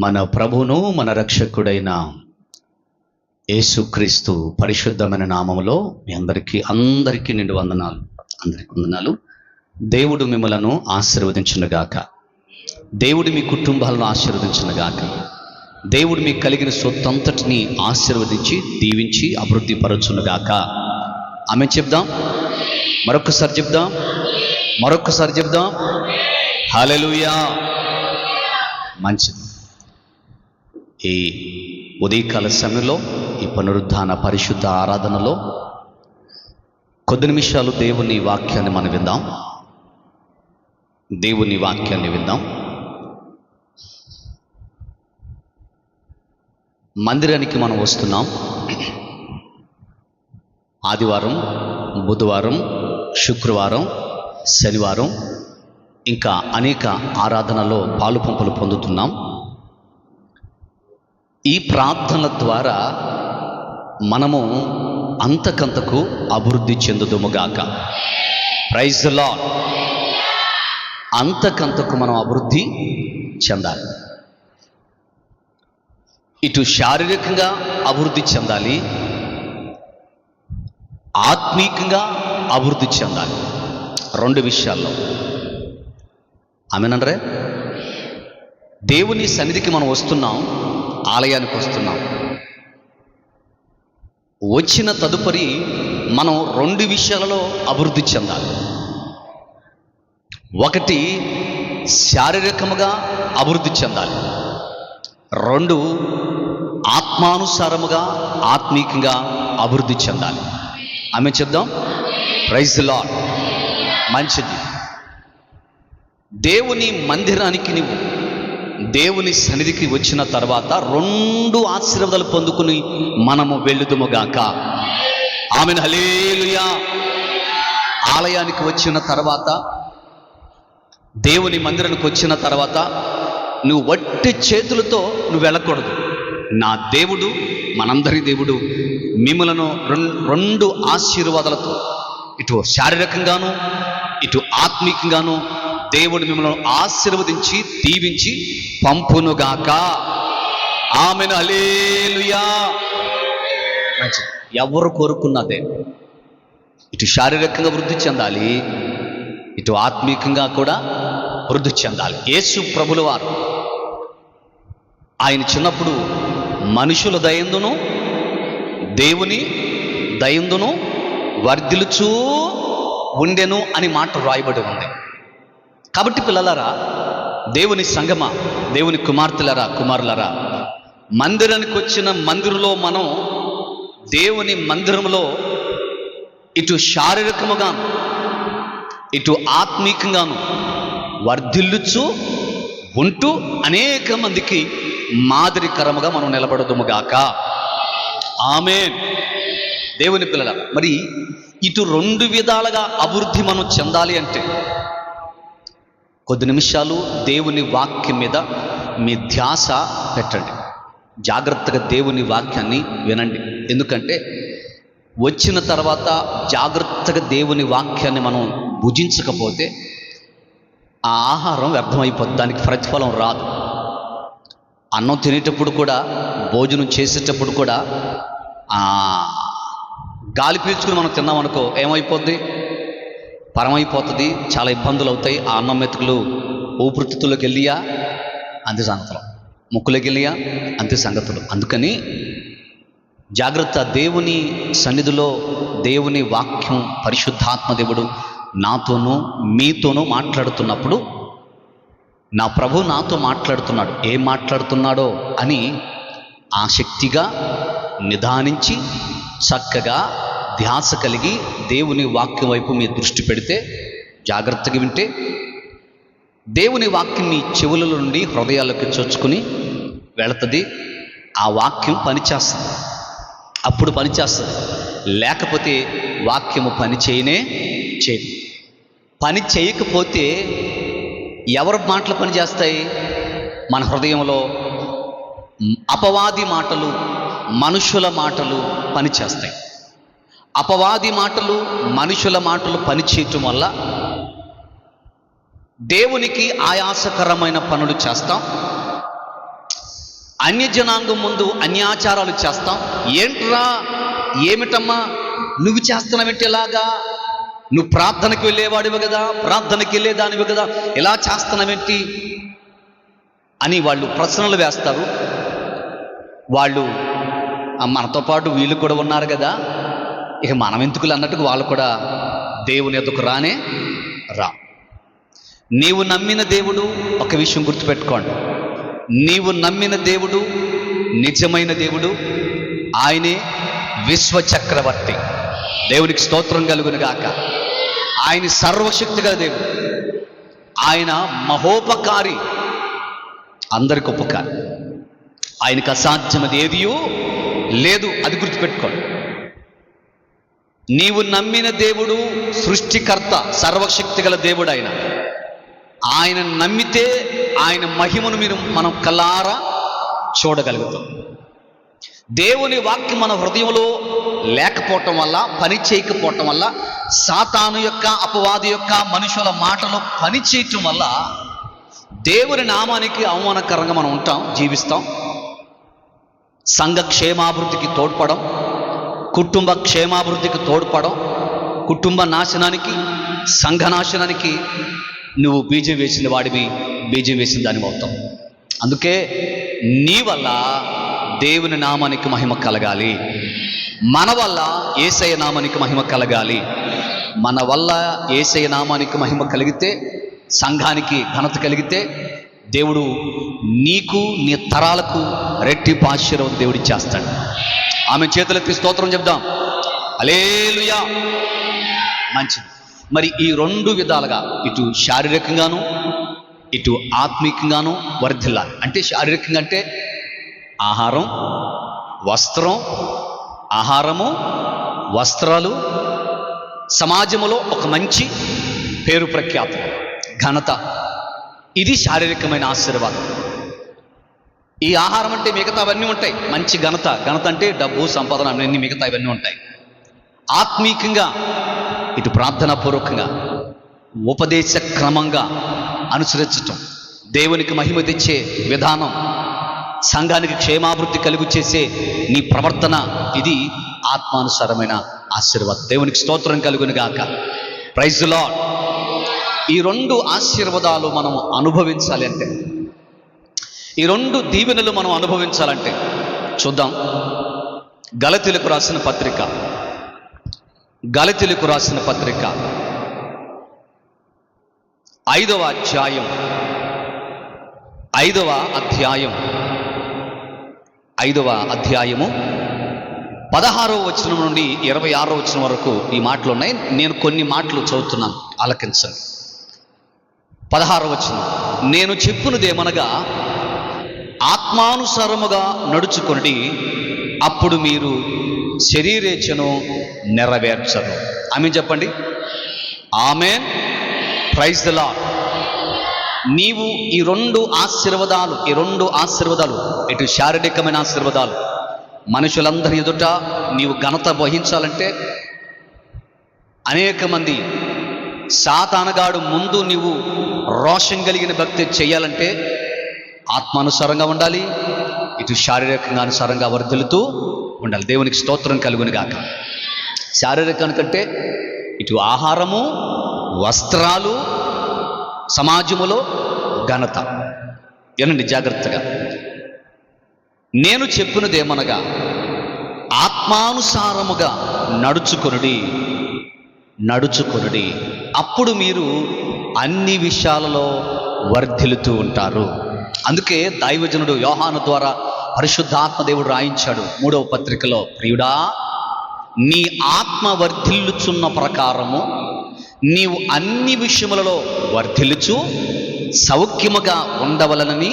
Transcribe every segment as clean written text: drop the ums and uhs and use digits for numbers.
మన ప్రభువును మన రక్షకుడైన యేసుక్రీస్తు పరిశుద్ధమైన నామములో మీ అందరికీ నిండు వందనాలు. అందరికీ వందనాలు. దేవుడు మిమ్మలను ఆశీర్వదించునుగాక. దేవుడు మీ కుటుంబాలను ఆశీర్వదించునుగాక. దేవుడు మీకు కలిగిన సొత్తంతటిని ఆశీర్వదించి దీవించి అభివృద్ధి పరచునుగాక. ఆమె చెప్దాం. మరొకసారి చెప్దాం. హల్లెలూయా. మంచిది. ఈ ఉదయకాల సమయంలో ఈ పునరుద్ధాన పరిశుద్ధ ఆరాధనలో కొద్ది నిమిషాలు దేవుని వాక్యాన్ని మనం విందాం. మందిరానికి మనం వస్తున్నాం. ఆదివారం, బుధవారం, శుక్రవారం, శనివారం ఇంకా అనేక ఆరాధనలో పాలుపంపులు పొందుతున్నాం. ఈ ప్రార్థనల ద్వారా మనము అంతకంతకు అభివృద్ధి చెందుదుముగాక. Praise the lord. అంతకంతకు మనం అభివృద్ధి చెందాలి. ఇటు శారీరకంగా అభివృద్ధి చెందాలి, ఆత్మీయంగా అభివృద్ధి చెందాలి. రెండు విషయాల్లో ఆమేనంటే దేవుని సన్నిధికి మనం వస్తున్నాం, ఆలయానికి వస్తున్నాం. వచ్చిన తదుపరి మనం రెండు విషయాలలో అభివృద్ధి చెందాలి. ఒకటి శారీరకముగా అభివృద్ధి చెందాలి, రెండు ఆత్మానుసారముగా ఆత్మీయంగా అభివృద్ధి చెందాలి. ఆమె చెప్దాం. Praise the Lord. మంచిది. దేవుని మందిరానికి నువ్వు దేవుని సన్నిధికి వచ్చిన తర్వాత రెండు ఆశీర్వాదాలు పొందుకుని మనము వెళ్ళుదుముగాక. ఆమేన్. హల్లెలూయా. ఆలయానికి వచ్చిన తర్వాత, దేవుని మందిరానికి వచ్చిన తర్వాత నువ్వు వట్టి చేతులతో నువ్వు వెళ్ళకూడదు. నా దేవుడు, మనందరి దేవుడు మిమ్మలను రెండు ఆశీర్వాదాలతో, ఇటు శారీరకంగాను ఇటు ఆత్మీయంగాను దేవుడు మిమ్మల్ని ఆశీర్వదించి దీవించి పంపునుగాక. ఆమేన్. హల్లెలూయా. మంచిది. ఎవరు కోరుకున్నదే. ఇటు శారీరకంగా వృద్ధి చెందాలి, ఇటు ఆత్మీయంగా కూడా వృద్ధి చెందాలి. యేసు ప్రభుల వారు ఆయన చిన్నప్పుడు మనుషుల దయందును దేవుని దయందును వర్ధిల్లుచూ ఉండెను అని మాట రాయబడి ఉంది. కాబట్టి పిల్లలారా, దేవుని సంగమా, దేవుని కుమార్తెలరా, కుమారులరా, మందిరానికి వచ్చిన మందిరంలో మనం దేవుని మందిరంలో ఇటు శారీరకముగాను ఇటు ఆత్మీయంగాను వర్ధిల్లుచు ఉంటూ అనేక మందికి మాదిరికరముగా మనం నిలబడదుముగాక. ఆమేన్. దేవుని పిల్లల, మరి ఇటు రెండు విధాలుగా అభివృద్ధి మనం చెందాలి అంటే కొద్ది నిమిషాలు దేవుని వాక్యం మీద మీ ధ్యాస పెట్టండి. జాగ్రత్తగా దేవుని వాక్యాన్ని వినండి. ఎందుకంటే వచ్చిన తర్వాత జాగ్రత్తగా దేవుని వాక్యాన్ని మనం భుజించకపోతే ఆ ఆహారం వ్యర్థమైపోతుంది, దానికి ప్రతిఫలం రాదు. అన్నం తినేటప్పుడు కూడా, భోజనం చేసేటప్పుడు కూడా గాలి పీల్చుకుని మనం తిన్నామనుకో ఏమైపోద్ది? పరమైపోతుంది. చాలా ఇబ్బందులు అవుతాయి. ఆ అన్నం మెతుకులు ఊపిరితిత్తుల్లోకి వెళ్ళియా అంతే సంగతులు, ముక్కులోకి వెళ్ళియా అంతే సంగతులు. అందుకని జాగ్రత్త. దేవుని సన్నిధిలో దేవుని వాక్యం, పరిశుద్ధాత్మ దేవుడు నాతోనూ మీతోనూ మాట్లాడుతున్నప్పుడు, నా ప్రభు నాతో మాట్లాడుతున్నాడు, ఏం మాట్లాడుతున్నాడో అని ఆసక్తిగా నిదానించి చక్కగా ధ్యాస కలిగి దేవుని వాక్యం వైపు మీ దృష్టి పెడితే, జాగ్రత్తగా వింటే దేవుని వాక్యం మీ చెవుల నుండి హృదయాలకు చొచ్చుకుని వెళుతుంది. ఆ వాక్యం పనిచేస్తుంది, అప్పుడు పనిచేస్తుంది. లేకపోతే వాక్యము పని చేయదు. పని చేయకపోతే ఎవరి మాటలు పనిచేస్తాయి? మన హృదయంలో అపవాది మాటలు, మనుషుల మాటలు పనిచేస్తాయి. అపవాది మాటలు, మనుషుల మాటలు పనిచేయటం వల్ల దేవునికి ఆయాసకరమైన పనులు చేస్తాం. అన్యజనాంగం ముందు అన్యాచారాలు చేస్తాం. ఏంట్రా, ఏమిటమ్మా నువ్వు చేస్తున్నావేంటి ఇలాగా? నువ్వు ప్రార్థనకి వెళ్ళేవాడివి కదా, ప్రార్థనకి వెళ్ళేదానివి కదా, ఇలా చేస్తున్నావేంటి అని వాళ్ళు ప్రశ్నలు వేస్తారు. వాళ్ళు మనతో పాటు వీళ్ళు కూడా ఉన్నారు కదా, ఇక మనం ఎందుకులు అన్నట్టుగా వాళ్ళు కూడా దేవుని ఎదుకు రానే రా. నీవు నమ్మిన దేవుడు, ఒక విషయం గుర్తుపెట్టుకోండి, నీవు నమ్మిన దేవుడు నిజమైన దేవుడు. ఆయనే విశ్వచక్రవర్తి. దేవునికి స్తోత్రం కలుగును గాక. ఆయన సర్వశక్తి గల దేవుడు. ఆయన మహోపకారి, అందరికి ఉపకారి. ఆయనకు అసాధ్యమది ఏదియో లేదు, అది గుర్తుపెట్టుకోండి. నీవు నమ్మిన దేవుడు సృష్టికర్త, సర్వశక్తి గల దేవుడు. ఆయన నమ్మితే ఆయన మహిమను మనం కళ్ళారా చూడగలుగుతాం. దేవుని వాక్యం మన హృదయంలో లేకపోవటం వల్ల, పని చేయకపోవటం వల్ల, సాతాను యొక్క, అపవాది యొక్క, మనుషుల మాటలు పని చేయటం వల్ల దేవుని నామానికి అవమానకరంగా మనం ఉంటాం, జీవిస్తాం. సంఘ క్షేమాభివృద్ధికి తోడ్పడం, కుటుంబ క్షేమాభివృద్ధికి తోడ్పడం, కుటుంబ నాశనానికి, సంఘ నాశనానికి నువ్వు బీజం వేసిన వాడివి, బీజం వేసిన దానివి అవుతావు. అందుకే నీ వల్ల దేవుని నామానికి మహిమ కలగాలి, మన వల్ల యేసయ్య నామానికి మహిమ కలగాలి. మన వల్ల యేసయ్య నామానికి మహిమ కలిగితే, సంఘానికి ఘనత కలిగితే, దేవుడు నీకు, నీ తరాలకు రెట్టింపు ఆశీర్వాదం దేవుడు చేస్తాడు. ఆమె చేతులెత్తి స్తోత్రం చెప్దాం. హల్లెలూయా. మంచిది. మరి ఈ రెండు విధాలుగా, ఇటు శారీరకంగాను ఇటు ఆత్మీకంగాను వర్ధిల్లాలి. అంటే శారీరకంగా అంటే ఆహారం, వస్త్రం, ఆహారము, వస్త్రాలు, సమాజంలో ఒక మంచి పేరు ప్రఖ్యాతులు, ఘనత, ఇది శారీరకమైన ఆశీర్వాదం. ఈ ఆహారం అంటే మిగతా అవన్నీ ఉంటాయి, మంచి ఘనత, ఘనత అంటే డబ్బు, సంపాదన, అన్నీ మిగతా ఇవన్నీ ఉంటాయి. ఆత్మీకంగా ఇటు ప్రార్థనాపూర్వకంగా, ఉపదేశ క్రమంగా అనుసరించటం, దేవునికి మహిమ తెచ్చే విధానం, సంఘానికి క్షేమాభివృద్ధి కలుగు చేసే నీ ప్రవర్తన, ఇది ఆత్మానుసారమైన ఆశీర్వాదం. దేవునికి స్తోత్రం కలుగును గాక. Praise the Lord. ఈ రెండు ఆశీర్వాదాలు మనం అనుభవించాలి అంటే, ఈ రెండు దీవెనలు మనం అనుభవించాలంటే చూద్దాం. గలతీయులకు రాసిన పత్రిక, గలతీయులకు రాసిన పత్రిక 5వ అధ్యాయం 5వ అధ్యాయము 16వ వచనం నుండి 26వ వచనం వరకు ఈ మాటలు ఉన్నాయి. నేను కొన్ని మాటలు చదువుతున్నాను, ఆలకించండి. 16వ వచనం, నేను చెప్పునదేమనగా ఆత్మానుసారముగా నడుచుకొనుడి, అప్పుడు మీరు శరీరేచ్ఛను నెరవేర్చరు. ఆమేన్ చెప్పండి. ఆమేన్. Praise the Lord. నీవు ఈ రెండు ఆశీర్వాదాలు, ఇటు శారీరకమైన ఆశీర్వాదాలు, మనుషులందరి ఎదుట నీవు ఘనత వహించాలంటే, అనేక మంది సాతానుగాడు ముందు నీవు రోషం కలిగిన భక్తి చేయాలంటే ఆత్మానుసారంగా ఉండాలి, ఇటు శారీరకంగా అనుసారంగా వర్ధిల్లుతూ ఉండాలి. దేవునికి స్తోత్రం కలుగును గాక. శారీరకానికంటే ఇటు ఆహారము, వస్త్రాలు, సమాజములో ఘనత. వినండి జాగ్రత్తగా. నేను చెప్పినదేమనగా ఆత్మానుసారముగా నడుచుకొనుడి, అప్పుడు మీరు అన్ని విషయాలలో వర్ధిల్లుతూ ఉంటారు. అందుకే దైవజనుడు యోహాను ద్వారా పరిశుద్ధాత్మ దేవుడు రాయించాడు 3వ పత్రికలో, ప్రియుడా, నీ ఆత్మ వర్ధిల్లుచున్న ప్రకారము నీవు అన్ని విషయములలో వర్ధిల్లుచు సౌఖ్యముగా ఉండవలనని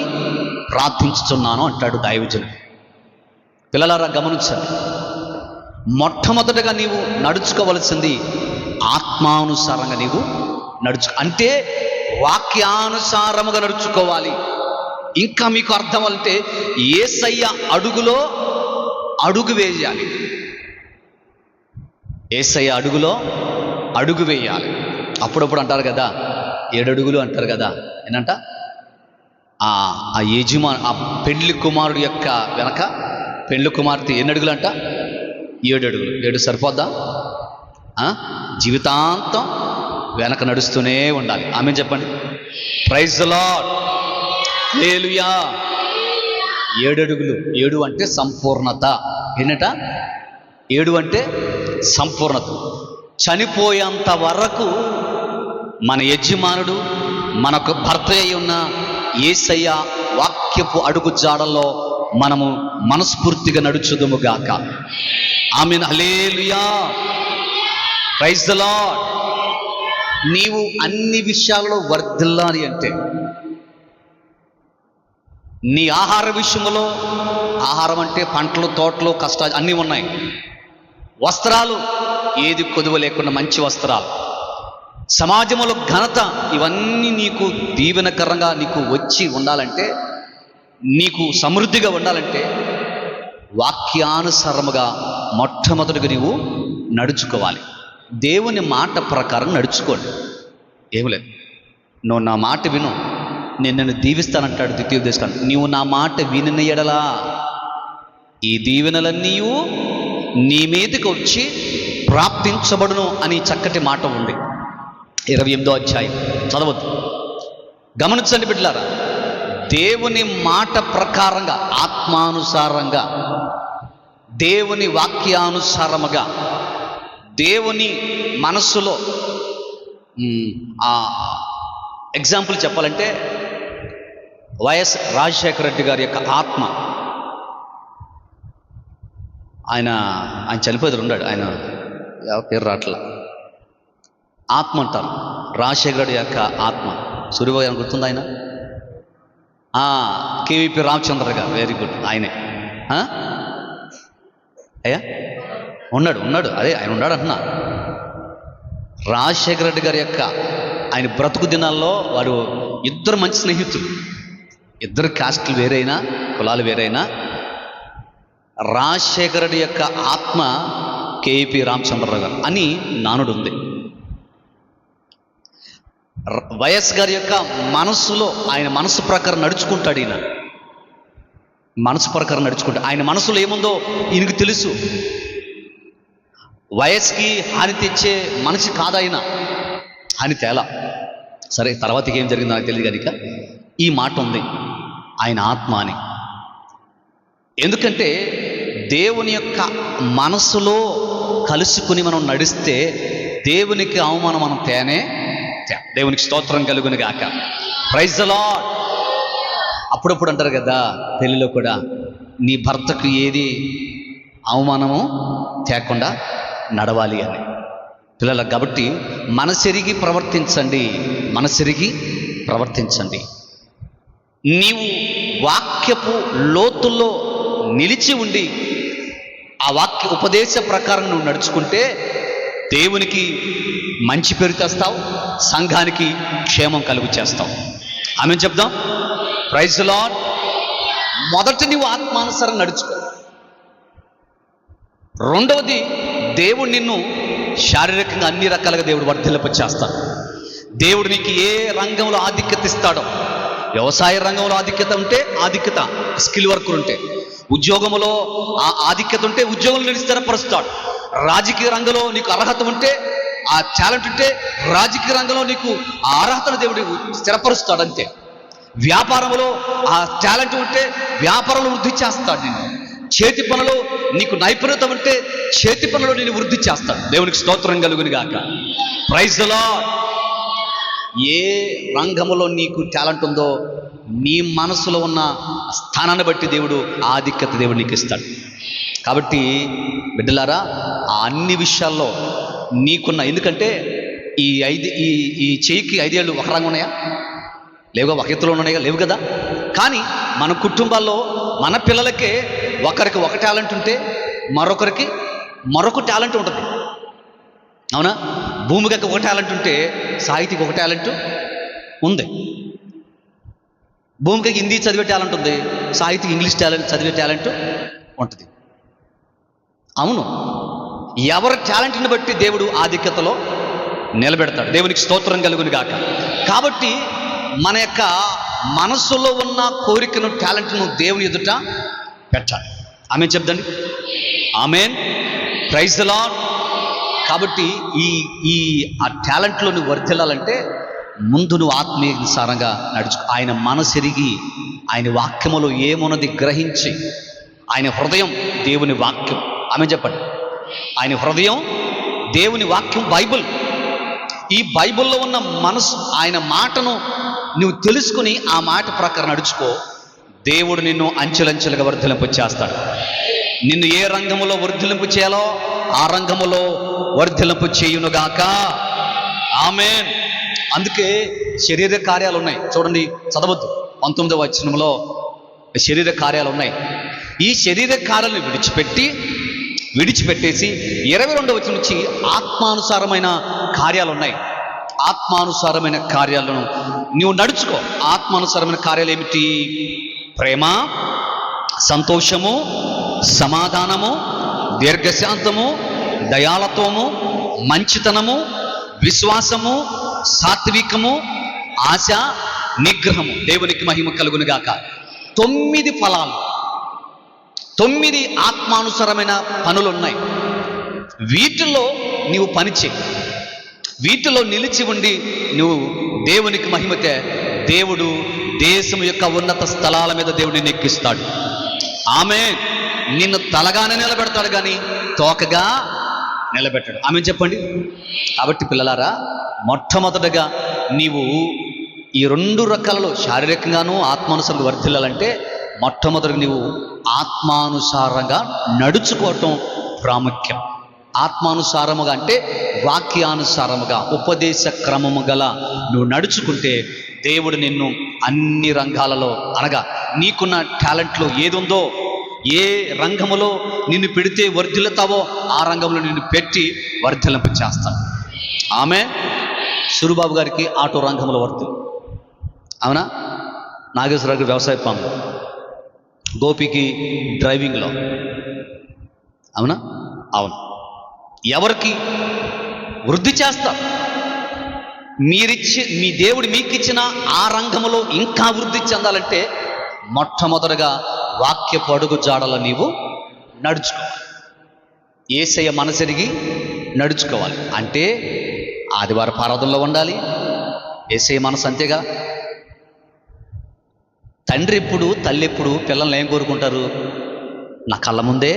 ప్రార్థించుచున్నాను అంటాడు దైవజనుడు. పిల్లలారా గమనించండి, మొట్టమొదటగా నీవు నడుచుకోవలసింది ఆత్మానుసారంగా నీవు అంటే వాక్యానుసారముగా నడుచుకోవాలి. ఇంకా మీకు అర్థం అంటే యేసయ్య అడుగులో అడుగు వేయాలి. యేసయ్య అడుగులో అడుగు వేయాలి. అప్పుడప్పుడు అంటారు కదా 7 అడుగులు అంటారు కదా, ఏంటంట ఆ ఆ పెళ్లి కుమారుడు యొక్క వెనక పెళ్లి కుమార్తె ఎన్ని అడుగులంట? 7 అడుగులు. 7 సరిపోద్దా? జీవితాంతం వెనక నడుస్తూనే ఉండాలి. ఆమె చెప్పండి. Praise the lord. హల్లెలూయా. 7 అడుగులు. 7 అంటే సంపూర్ణత. ఏంటట? 7 అంటే సంపూర్ణత. చనిపోయేంత వరకు మన యజమానుడు మనకు భర్త అయి ఉన్న యేసయ్య వాక్యపు అడుగు జాడల్లో మనము మనస్ఫూర్తిగా నడుచుదుము గాక. Amen. Hallelujah. Praise the Lord. నీవు అన్ని విషయాలలో వర్ధిల్లాలి అంటే నీ ఆహార విషయంలో, ఆహారం అంటే పంటలు, తోటలు, కష్టాలు అన్నీ ఉన్నాయి. వస్త్రాలు, ఏది కొదువ లేకుండా మంచి వస్త్రాలు, సమాజంలో ఘనత, ఇవన్నీ నీకు దీవెనకరంగా నీకు వచ్చి ఉండాలంటే, నీకు సమృద్ధిగా ఉండాలంటే వాక్యానుసారముగా మొట్టమొదటిగా నీవు నడుచుకోవాలి. దేవుని మాట ప్రకారం నడుచుకోండి. ఏమి లేదు, నువ్వు నా మాట విను, నేను నిన్ను దీవిస్తానంటాడు ద్వితీయోపదేశకాండం. నీవు నా మాట వినిన ఎడలా ఈ దీవెనలన్నీ నీ మీదకి వచ్చి ప్రాప్తించబడును అని చక్కటి మాట ఉంది. 28వ అధ్యాయం చదవద్దు, గమనించండి బిడ్డలారా. దేవుని మాట ప్రకారంగా, ఆత్మానుసారంగా, దేవుని వాక్యానుసారముగా, దేవుని మనస్సులో ఎగ్జాంపుల్ చెప్పాలంటే వైఎస్ రాజశేఖర రెడ్డి గారి యొక్క ఆత్మ, ఆయన చనిపోయి ఉన్నాడు. ఆయన పేరు రాట్లా, ఆత్మ అంటారు. రాజశేఖర రెడ్డి యొక్క ఆత్మ, సూర్యబాబు గుర్తుంది ఆయన? కేవీపీ రామచంద్ర గారు, వెరీ గుడ్, ఆయనే. అయ్యా ఉన్నాడు, అదే ఆయన ఉన్నాడు అంటున్నా. రాజశేఖర రెడ్డి గారి యొక్క ఆయన బ్రతుకు దినాల్లో వాడు ఇద్దరు మంచి స్నేహితులు, ఇద్దరు కాస్టులు వేరైనా, కులాలు వేరైనా, రాజశేఖర రెడ్డి యొక్క ఆత్మ కేవీపీ రామచంద్రరావు గారు అని నానుడు ఉంది. వైఎస్ గారి యొక్క మనస్సులో, ఆయన మనసు ప్రకారం నడుచుకుంటాడు. ఈయన మనసు ప్రకారం నడుచుకుంటాడు. ఆయన మనసులో ఏముందో ఈయనకు తెలుసు. వయస్కి హాని తెచ్చే మనిషి కాదాయన, హాని తేలా. సరే, తర్వాత ఏం జరిగిందో నాకు తెలియదు కనుక ఈ మాట ఉంది, ఆయన ఆత్మ అని. ఎందుకంటే దేవుని యొక్క మనసులో కలుసుకుని మనం నడిస్తే దేవునికి అవమానం మనం తేనే. దేవునికి స్తోత్రం కలుగును గాక. Praise the Lord. అప్పుడప్పుడు అంటారు కదా పెళ్ళిలో కూడా, నీ భర్తకు ఏది అవమానము తేకుండా నడవాలి అని పిల్లలకు. కాబట్టి మనసెరిగి ప్రవర్తించండి. నీవు వాక్యపు లోతుల్లో నిలిచి ఉండి ఆ వాక్య ఉపదేశ ప్రకారం నువ్వు నడుచుకుంటే దేవునికి మంచి పేరు తెస్తావు, సంఘానికి క్షేమం కలుగు చేస్తావు. ఆమేన్ చెప్దాం. Praise the Lord. మొదట నీవు ఆత్మానుసారం నడుచుకో. రెండవది, దేవుడు నిన్ను శారీరకంగా అన్ని రకాలుగా దేవుడు వర్ధిల్లపచేస్తాడు. దేవుడు నీకు ఏ రంగంలో ఆధిక్యత ఇస్తాడో, వ్యవసాయ రంగంలో ఆధిక్యత ఉంటే ఆధిక్యత, స్కిల్ వర్కర్ ఉంటే, ఉద్యోగంలో ఆ ఆధిక్యత ఉంటే ఉద్యోగంలో నేను స్థిరపరుస్తాడు. రాజకీయ రంగంలో నీకు అర్హత ఉంటే, ఆ టాలెంట్ ఉంటే రాజకీయ రంగంలో నీకు ఆ అర్హతను దేవుడు స్థిరపరుస్తాడు. అంతే. వ్యాపారంలో ఆ టాలెంట్ ఉంటే వ్యాపారంలో వృద్ధి చేస్తాడు నిన్ను. చేతి పనులు నీకు నైపుణ్యత ఉంటే చేతి పనులు నేను వృద్ధి చేస్తాడు. దేవునికి స్తోత్రం కలుగును గాక. Praise the lord. ఏ రంగంలో నీకు టాలెంట్ ఉందో నీ మనసులో ఉన్న స్థానాన్ని బట్టి దేవుడు ఆధిక్యత దేవుడు నీకు ఇస్తాడు. కాబట్టి బిడ్డలారా, ఆ అన్ని విషయాల్లో నీకున్న, ఎందుకంటే ఈ చెయ్యికి 5 ఏళ్ళు ఒక రంగు ఉన్నాయా? లేవుగా. ఒక ఎత్తులో ఉన్నాయా? లేవు కదా. కానీ మన కుటుంబాల్లో మన పిల్లలకే ఒకరికి ఒక టాలెంట్ ఉంటే మరొకరికి మరొక టాలెంట్ ఉంటుంది. అవునా? భూమికి ఒక టాలెంట్ ఉంటే సాహితీకి ఒక టాలెంట్ ఉంది. భూమికి హిందీ చదివే టాలెంట్ ఉంది, సాహితీకి ఇంగ్లీష్ చదివే టాలెంట్ ఉంటుంది. అవును, ఎవరి టాలెంట్ని బట్టి దేవుడు ఆధిక్యతలో నిలబెడతాడు. దేవునికి స్తోత్రం కలుగును గాక. కాబట్టి మన యొక్క మనసులో ఉన్న కోరికను, టాలెంట్ను దేవుని ఎదుట పెట్టాలి. ఆమెన్ చెప్దండి. ఆమెన్. Praise the Lord. కాబట్టి ఈ ఆ టాలెంట్లో నువ్వు వర్ధిల్లాలంటే ముందు నువ్వు ఆత్మీయానుసారంగా నడుచుకో. ఆయన మనసెరిగి ఆయన వాక్యములో ఏమున్నది గ్రహించి, ఆయన హృదయం దేవుని వాక్యం. ఆమె చెప్పండి. ఆయన హృదయం దేవుని వాక్యం బైబిల్. ఈ బైబిల్లో ఉన్న మనసు, ఆయన మాటను నువ్వు తెలుసుకుని ఆ మాట ప్రకారం నడుచుకో. దేవుడు నిన్ను అంచెలంచెలుగా వర్ధిలింపు చేస్తాడు. నిన్ను ఏ రంగములో వర్ధిలింపు చేయాలో ఆ రంగములో వర్ధిలింపు చేయునుగాక. ఆమేన్. అందుకే శరీర కార్యాలు ఉన్నాయి చూడండి, చదవద్దు. 19వ వచనంలో శరీర కార్యాలు ఉన్నాయి. ఈ శరీర కార్యాలను విడిచిపెట్టేసి 22వ వచనం నుంచి ఆత్మానుసారమైన కార్యాలు ఉన్నాయి. ఆత్మానుసారమైన కార్యాలను నువ్వు నడుచుకో. ఆత్మానుసారమైన కార్యాలు ఏమిటి? ప్రేమ, సంతోషము, సమాధానము, దీర్ఘశాంతము, దయాళత్వము, మంచితనము, విశ్వాసము, సాత్వికము, ఆశ, నిగ్రహము. దేవునికి మహిమ కలుగునుగాక. 9 ఫలాలు, 9 ఆత్మానుసారమైన పనులు ఉన్నాయి. వీటిలో నీవు పనిచేయి. వీటిలో నిలిచి ఉండి నువ్వు దేవునికి మహిమతే, దేవుడు దేశం యొక్క ఉన్నత స్థలాల మీద దేవుడిని ఎక్కిస్తాడు. ఆమె నిన్ను తలగానే నిలబెడతాడు కానీ తోకగా నిలబెట్టాడు. ఆమె చెప్పండి. కాబట్టి పిల్లలారా, మొట్టమొదటగా నీవు ఈ 2 రకాలలో శారీరకంగాను ఆత్మానుసారంగా వర్ధిల్లాలంటే మొట్టమొదటిగా నీవు ఆత్మానుసారంగా నడుచుకోవటం ప్రాముఖ్యం. ఆత్మానుసారముగా అంటే వాక్యానుసారముగా, ఉపదేశ క్రమము గల నువ్వు నడుచుకుంటే దేవుడు నిన్ను అన్ని రంగాలలో, అనగా నీకున్న టాలెంట్లో ఏదుందో, ఏ రంగములో నిన్ను పెడితే వర్ధిల్లుతావో ఆ రంగంలో నిన్ను పెట్టి వర్ధిల్లింప చేస్తాడు. ఆమె సురుబాబు గారికి ఆటో రంగంలో వర్ధిల్లు, అవునా? నాగేశ్వరరావు గారి వ్యవసాయ పనులు, గోపికి డ్రైవింగ్లో, అవునా? అవును. ఎవరికి వృద్ధి చేస్తారు? మీ దేవుడు మీకు ఇచ్చిన ఆ రంగంలో ఇంకా వృద్ధి చెందాలంటే మొట్టమొదటిగా వాక్యపు అడుగు జాడలో నీవు నడుచుకోవాలి. యేసయ్య మనసెరిగి నడుచుకోవాలి. అంటే ఆదివారం ఆరాధనలో ఉండాలి. యేసయ్య మనసు అంతేగా. తండ్రి ఎప్పుడు, తల్లి ఎప్పుడు పిల్లల్ని ఏం కోరుకుంటారు? నా కళ్ళ ముందే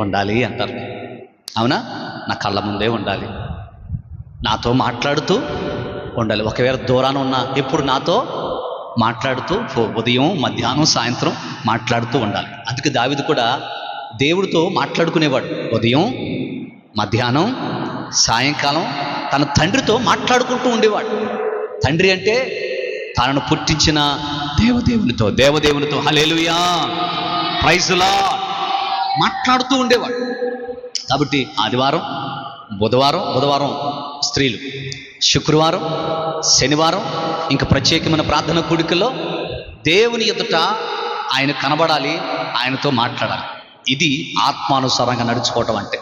ఉండాలి అంటారు, అవునా? నా కళ్ళ ముందే ఉండాలి, నాతో మాట్లాడుతూ ఉండాలి. ఒకవేళ దూరాన ఉన్నా ఎప్పుడు నాతో మాట్లాడుతూ, ఉదయం, మధ్యాహ్నం, సాయంత్రం మాట్లాడుతూ ఉండాలి. అందుకే దావీదు కూడా దేవుడితో మాట్లాడుకునేవాడు. ఉదయం, మధ్యాహ్నం, సాయంకాలం తన తండ్రితో మాట్లాడుకుంటూ ఉండేవాడు. తండ్రి అంటే తనను పుట్టించిన దేవదేవునితో హల్లెలూయా, ప్రైజ్ ది లార్డ్ మాట్లాడుతూ ఉండేవాడు. కాబట్టి ఆదివారం, బుధవారం స్త్రీలు, శుక్రవారం, శనివారం ఇంకా ప్రత్యేకమైన ప్రార్థన కూడికల్లో దేవుని ఎదుట ఆయన కనబడాలి, ఆయనతో మాట్లాడాలి. ఇది ఆత్మానుసారంగా నడుచుకోవటం అంటే,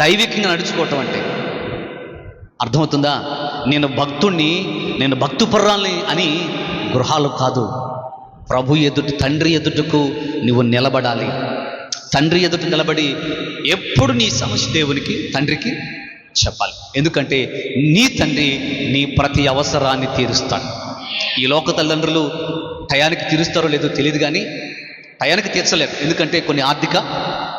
దైవికంగా నడుచుకోవటం అంటే. అర్థమవుతుందా? నేను భక్తుణ్ణి, నేను భక్తుపర్రాల్ని అని గృహాలు కాదు, ప్రభు ఎదుట, తండ్రి ఎదుటకు నువ్వు నిలబడాలి. తండ్రి ఎదుట నిలబడి ఎప్పుడు నీ సమస్య దేవునికి, తండ్రికి చెప్పాలి. ఎందుకంటే నీ తండ్రి నీ ప్రతి అవసరాన్ని తీరుస్తాడు. ఈ లోక తల్లిదండ్రులు టయానికి తీరుస్తారో లేదో తెలియదు, కానీ టయానికి తీర్చలేరు. ఎందుకంటే కొన్ని ఆర్థిక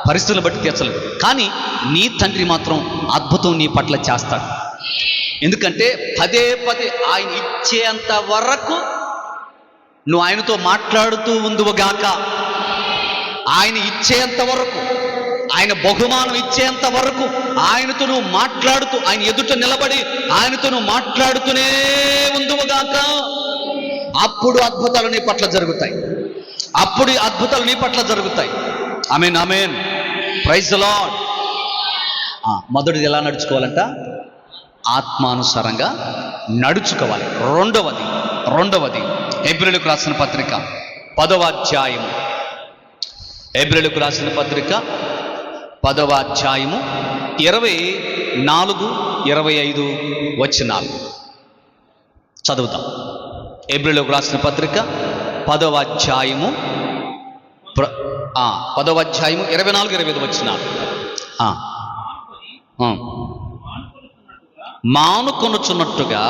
పరిస్థితులను బట్టి తీర్చలేరు. కానీ నీ తండ్రి మాత్రం అద్భుతం నీ పట్ల చేస్తాడు. ఎందుకంటే పదే ఆయన ఇచ్చేంత వరకు నువ్వు ఆయనతో మాట్లాడుతూ ఉందువుగాక. ఆయన ఇచ్చేంత వరకు, ఆయన బహుమానం ఇచ్చేంత వరకు ఆయనతో నువ్వు మాట్లాడుతూ, ఆయన ఎదుట నిలబడి ఆయనతో నువ్వు మాట్లాడుతూనే ఉందువుగాక. అప్పుడు అద్భుతాలు నీ పట్ల జరుగుతాయి. ఆమేన్, ఆమేన్, ప్రైజ్ ది లార్డ్. మొదటిది ఎలా నడుచుకోవాలంట? ఆత్మానుసారంగా నడుచుకోవాలి. రెండవది హెబ్రీయులకు రాసిన పత్రిక 10వ అధ్యాయము, హెబ్రీయులకు రాసిన పత్రిక 10వ అధ్యాయము 24, 25 వచనాలు చదువుతాం. హెబ్రీయులకు రాసిన పత్రిక 10వ అధ్యాయము 24-25 వచనాలు. మానుకొనుచున్నట్టుగా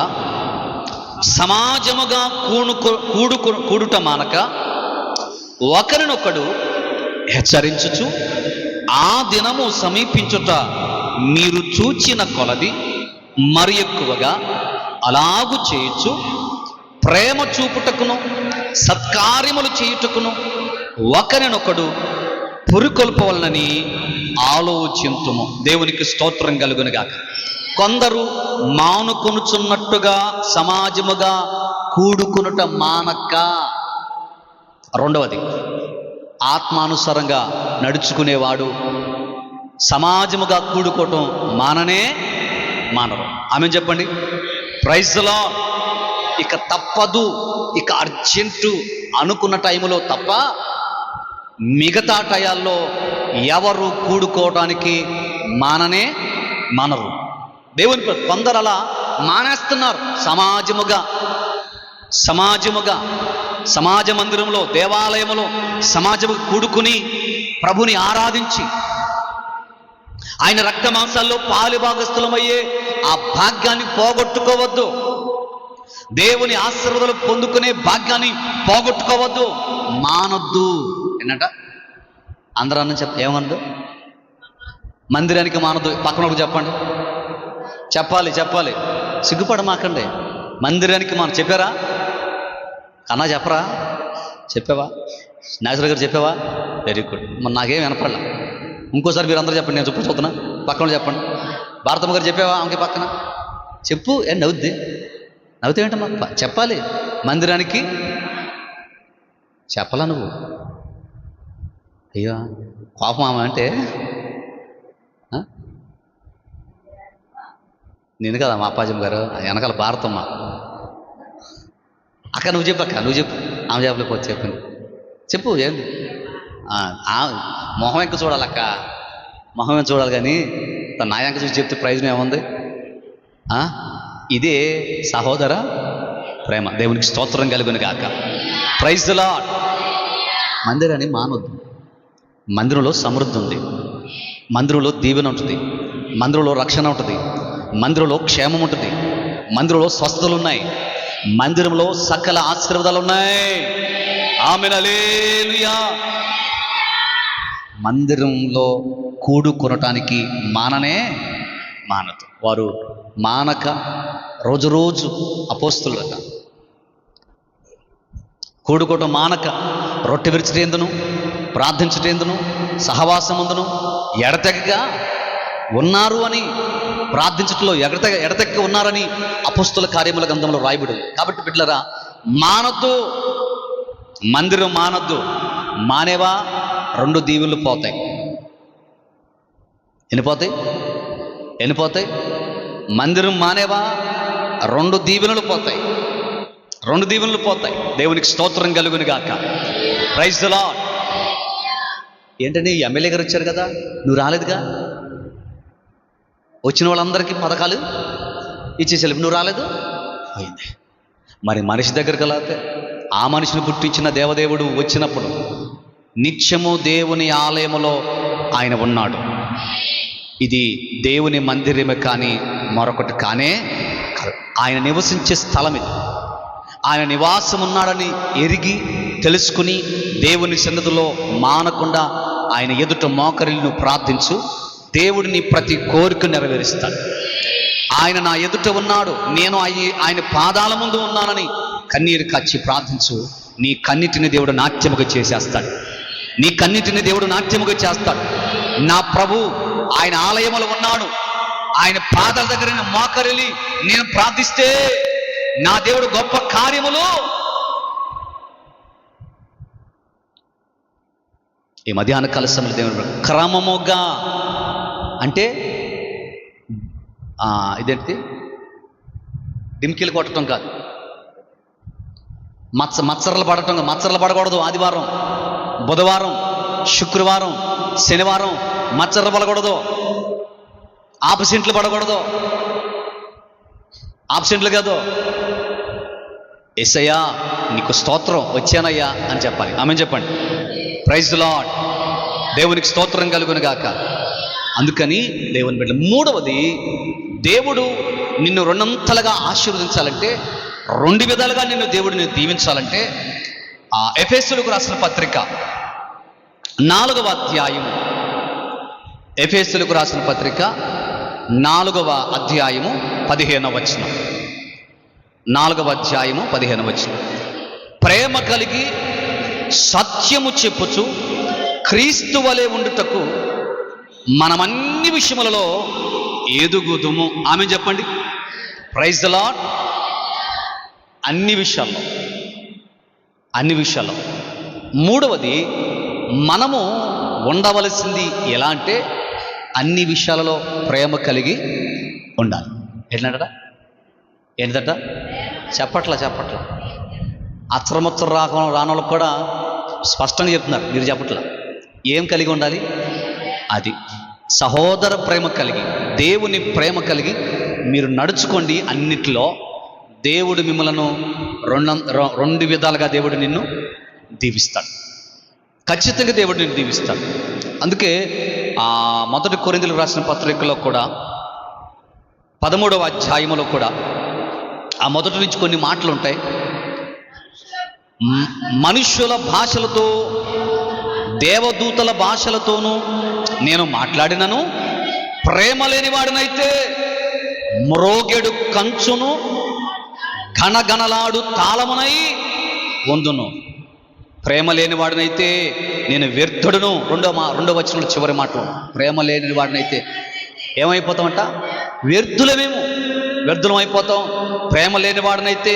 సమాజముగా కూడుట మానక ఒకరినొకడు హెచ్చరించుచు ఆ దినము సమీపించుట మీరు చూచిన కొలది మరి ఎక్కువగా అలాగు చేయుచు ప్రేమ చూపుటకును సత్కార్యములు చేయుటకును ఒకరినొకడు పురికొల్పవలనని ఆలోచింతుము. దేవునికి స్తోత్రం కలుగునుగాక. కొందరు మానుకొనుచున్నట్టుగా సమాజముగా కూడుకునుట మానక. రెండవది, ఆత్మానుసారంగా నడుచుకునేవాడు సమాజముగా కూడుకోవటం మానరు. ఆమె చెప్పండి. Praise the Lord. ఇక తప్పదు, ఇక అర్జెంటు అనుకున్న టైంలో తప్ప మిగతా టయాల్లో ఎవరు కూడుకోవటానికి మానరు. దేవుని కొందరు అలా మానేస్తున్నారు. సమాజ మందిరంలో, దేవాలయంలో సమాజము కూడుకుని ప్రభుని ఆరాధించి ఆయన రక్త మాంసాల్లో పాలు భాగస్థులమయ్యే ఆ భాగ్యాన్ని పోగొట్టుకోవద్దు. దేవుని ఆశీర్వాదాలు పొందుకునే భాగ్యాన్ని పోగొట్టుకోవద్దు, మానొద్దు. ఏంటంట అందరూ అన్న ఏమనదు? మందిరానికి మానద్దు. పక్కనకు చెప్పాలి. సిగ్గుపడమాకండి. మందిరానికి చెప్పారా? కన్నా చెప్పావా? నాగేశ్వర గారు చెప్పావా? Very good. మరి నాకేం వినపడలా. ఇంకోసారి మీరు అందరూ చెప్పండి, నేను చూస్తున్నా. పక్కన చెప్పండి. భారతమ్మ గారు చెప్పావా? ఆమెకి పక్కన చెప్పు. నవ్వుతే ఏంటమ్మా? చెప్పాలి. మందిరానికి చెప్పలా నువ్వు? అయ్యో కోపం ఆమె అంటే నేను కదా మా అప్పాజమ్మ గారు, వెనకాల భారతమ్మ. అక్క నువ్వు చెప్పు. ఆమె చెప్పలేకపోతే చెప్పింది. చెప్పు. ఏంది? మొహం ఎంక చూడాలక్క, మొహం ఎంక చూడాలి. కానీ నా ఎంక చూసి చెప్తే ప్రయోజనం ఏముంది? ఇదే సహోదర ప్రేమ. దేవునికి స్తోత్రం కలుగునుగాక. Praise the Lord. మందిరాన్ని మానొద్దు. మందిరంలో సమృద్ధి ఉంది, మందిరంలో దీవెన ఉంటుంది, మందిరంలో రక్షణ ఉంటుంది, మందిరంలో క్షేమం ఉంటుంది, మందిరంలో స్వస్థతలు ఉన్నాయి, మందిరంలో సకల ఆశీర్వాదాలు ఉన్నాయి. ఆమేన్, హల్లెలూయా. మందిరంలో కూడుకొనటానికి మానదు. వారు మానక రోజు అపోస్తులుగా కూడుకోవటం మానక రొట్టె విరిచిటేందును, ప్రార్థించుటేందును, సహవాసముందును ఎడతెగగా ఉన్నారు అని, ప్రార్థించటంలో ఎడతెగ ఉన్నారని అపోస్తుల కార్యముల గ్రంథంలో రాయబడి. కాబట్టి బిడ్డలారా, మానొద్దు. మందిరం మానొద్దు. మానేవా 2 దీవెనలు పోతాయి. ఎన్నిపోతాయి? మందిరం మానేవా 2 దీవెనలు పోతాయి. 2 దీవెనలు పోతాయి. దేవునికి స్తోత్రం కలుగునుగాక. Praise the Lord. ఏంటంటే ఎమ్మెల్యే గారు వచ్చారు కదా, నువ్వు రాలేదుగా. వచ్చిన వాళ్ళందరికీ పథకాలు ఇచ్చేసారు, నువ్వు రాలేదు. అయింది. మరి మనిషి దగ్గరికి వెళ్ళాలి. ఆ మనిషిని పుట్టించిన దేవదేవుడు వచ్చినప్పుడు నిత్యము దేవుని ఆలయములో ఆయన ఉన్నాడు. ఇది దేవుని మందిరమే కానీ మరొకటి కానే కాదు. ఆయన నివసించే స్థలం ఇది. ఆయన నివాసం ఉన్నాడని ఎరిగి తెలుసుకుని దేవుని సన్నిధిలో మానకుండా ఆయన ఎదుట మోకరిల్ని ప్రార్థించు. దేవుడిని ప్రతి కోరిక నెరవేరుస్తాడు. ఆయన నా ఎదుట ఉన్నాడు, నేను ఆయన పాదాల ముందు ఉన్నానని కన్నీరు కచ్చి ప్రార్థించు. నీ కన్నిటిని దేవుడు నాట్యముగా చేసేస్తాడు. నా ప్రభు ఆయన ఆలయములో ఉన్నాడు. ఆయన పాదాల దగ్గర మోకరిల్లి నేను ప్రార్థిస్తే నా దేవుడు గొప్ప కార్యములు. ఈ మధ్యాహ్న కాల సమయంలో దేవుడు క్రమముగా అంటే ఇదేంటి డిమ్కిలు కొట్టడం కాదు, మచ్చర్లు పడకూడదు. ఆదివారం, బుధవారం, శుక్రవారం, శనివారం మచ్చర్లు పడకూడదు. ఆబ్సెంట్లు పడకూడదు. ఆబ్సెంట్లు కాదు, యేసయ్యా నీకు స్తోత్రం, వచ్చానయ్యా అని చెప్పాలి. ఆమె చెప్పండి. Praise the Lord. దేవునికి స్తోత్రం కలుగును గాక. అందుకని దేవుని బిడ్డ, మూడవది, దేవుడు నిన్ను రెండంతలుగా ఆశీర్వదించాలంటే, రెండు విధాలుగా నిన్ను దేవుడిని దీవించాలంటే, ఎఫెసీయులకు రాసిన పత్రిక 4వ అధ్యాయం, ఎఫెసీయులకు రాసిన పత్రిక 4వ అధ్యాయము 15వ వచనం. 4వ అధ్యాయము 15వ వచనం. ప్రేమ కలిగి సత్యము చెప్పుచు క్రీస్తు వలె ఉండుటకు మనమన్ని విషయములలో ఎదుగుదుము. ఆమె చెప్పండి. Praise the Lord. అన్ని విషయాల్లో. మూడవది, మనము ఉండవలసింది ఎలా అంటే, అన్ని విషయాలలో ప్రేమ కలిగి ఉండాలి. ఏంటట చెప్పట్లా అచ్చరముచ్చర రానోళ్ళకు కూడా స్పష్టంగా చెప్తున్నారు, మీరు చెప్పట్లా. ఏం కలిగి ఉండాలి? అది సహోదర ప్రేమ కలిగి, దేవుని ప్రేమ కలిగి మీరు నడుచుకోండి. అన్నిటిలో దేవుడు మిమ్మలను రెండు విధాలుగా దేవుడు నిన్ను దీవిస్తాడు. ఖచ్చితంగా దేవుడు నిన్ను దీవిస్తాడు. అందుకే మొదటి కొరింథీయులకు రాసిన పత్రికలో కూడా 13వ అధ్యాయములో కూడా ఆ మొదటి నుంచి కొన్ని మాటలు ఉంటాయి. మనుష్యుల భాషలతో దేవదూతల భాషలతోనూ నేను మాట్లాడినను, ప్రేమ లేని వాడినైతే మ్రోగెడు కంచును ఘనఘనలాడు తాళమునై వందును. ప్రేమ లేని వాడినైతే నేను వ్యర్థుడును. రెండవ వచనంలో చివరి మాటలు, ప్రేమ లేని వాడినైతే ఏమైపోతామంట? వ్యర్థులం అయిపోతాం. ప్రేమ లేని వాడినైతే